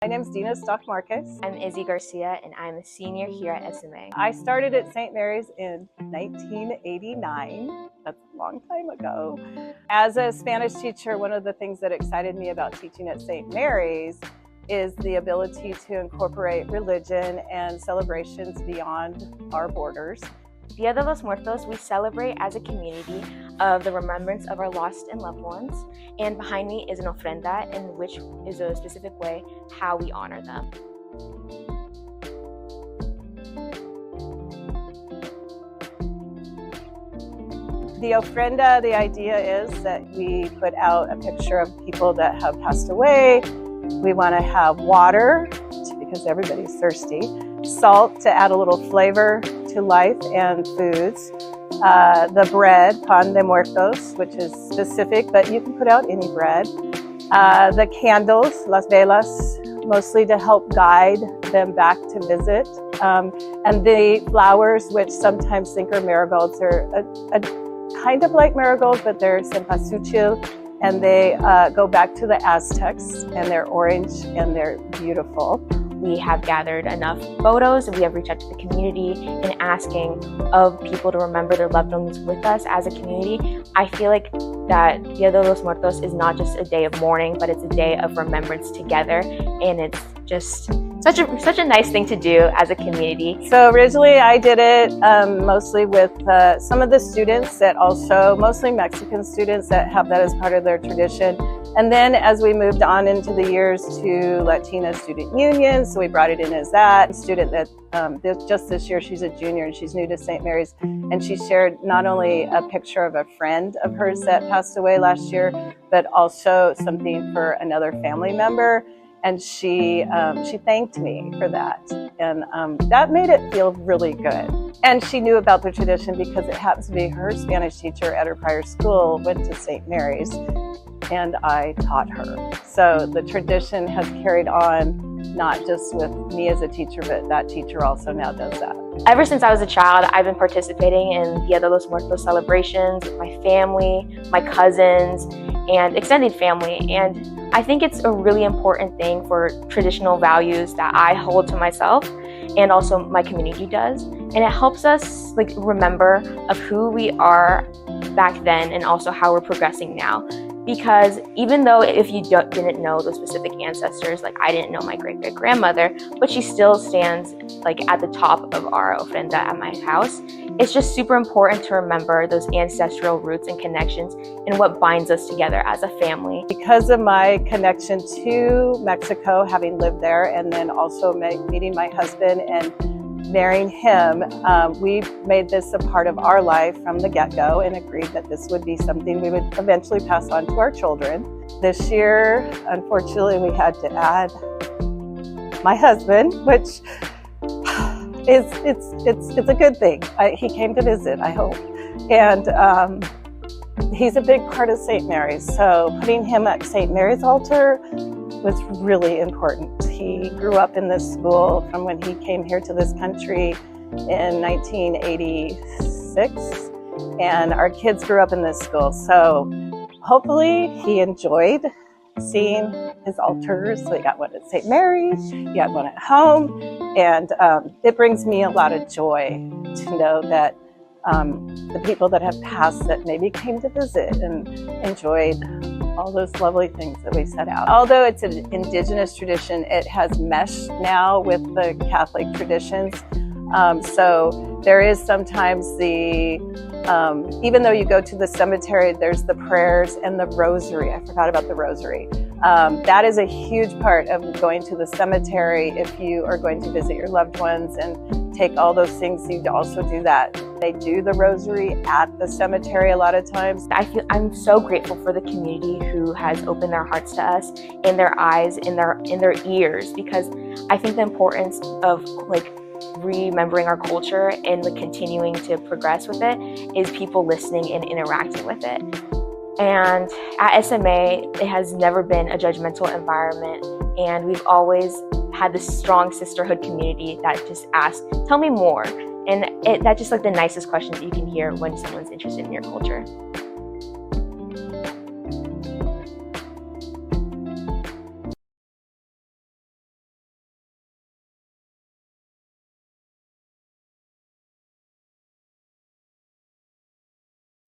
My name is Dena Stock-Marquez. I'm Izzy Garcia, and I'm a senior here at SMA. I started at St. Mary's in 1989. That's a long time ago. As a Spanish teacher, one of the things that excited me about teaching at St. Mary's is the ability to incorporate religion and celebrations beyond our borders. Día De Los Muertos, we celebrate as a community of the remembrance of our lost and loved ones. And behind me is an ofrenda, in which is a specific way how we honor them. The ofrenda, the idea is that we put out a picture of people that have passed away. We want to have water, because everybody's thirsty, salt to add a little flavor to life, and foods. The bread, pan de muertos, which is specific, but you can put out any bread. The candles, las velas, mostly to help guide them back to visit. And the flowers, which sometimes think are marigolds, are a kind of like marigolds, but they're cempasúchil, and they go back to the Aztecs, and they're orange and they're beautiful. We have gathered enough photos, and we have reached out to the community and asking of people to remember their loved ones with us as a community. I feel like that Día De Los Muertos is not just a day of mourning, but it's a day of remembrance together, and it's just such a nice thing to do as a community. So originally I did it mostly with some of the students that also, mostly Mexican students that have that as part of their tradition. And then as we moved on into the years to Latino Student Union, so we brought it in as that. A student that just this year, she's a junior and she's new to St. Mary's, and she shared not only a picture of a friend of hers that passed away last year, but also something for another family member. And she thanked me for that. And that made it feel really good. And she knew about the tradition because it happens to be her Spanish teacher at her prior school went to St. Mary's, and I taught her. So the tradition has carried on, not just with me as a teacher, but that teacher also now does that. Ever since I was a child, I've been participating in Día De Los Muertos celebrations with my family, my cousins, and extended family. And I think it's a really important thing for traditional values that I hold to myself and also my community does. And it helps us remember of who we are back then and also how we're progressing now. Because even though if you didn't know those specific ancestors, like I didn't know my great-great-grandmother, but she still stands at the top of our ofrenda at my house, it's just super important to remember those ancestral roots and connections and what binds us together as a family. Because of my connection to Mexico, having lived there, and then also meeting my husband and marrying him, we made this a part of our life from the get-go and agreed that this would be something we would eventually pass on to our children. This year, unfortunately, we had to add my husband, which it's a good thing. He came to visit, I hope. And he's a big part of St. Mary's, so putting him at St. Mary's altar was really important. He grew up in this school from when he came here to this country in 1986, and our kids grew up in this school. So hopefully he enjoyed seeing his altars. So he got one at St. Mary's, he got one at home, and it brings me a lot of joy to know that the people that have passed that maybe came to visit and enjoyed all those lovely things that we set out. Although it's an indigenous tradition, it has meshed now with the Catholic traditions. So there is sometimes even though you go to the cemetery, there's the prayers and the rosary. I forgot about the rosary. That is a huge part of going to the cemetery. If you are going to visit your loved ones and take all those things, you also do that. They do the rosary at the cemetery a lot of times. I'm so grateful for the community who has opened their hearts to us, and their eyes, and their ears, because I think the importance of remembering our culture and continuing to progress with it is people listening and interacting with it. And at SMA, it has never been a judgmental environment, and we've always had this strong sisterhood community that just asks, tell me more. And that's just the nicest questions that you can hear when someone's interested in your culture.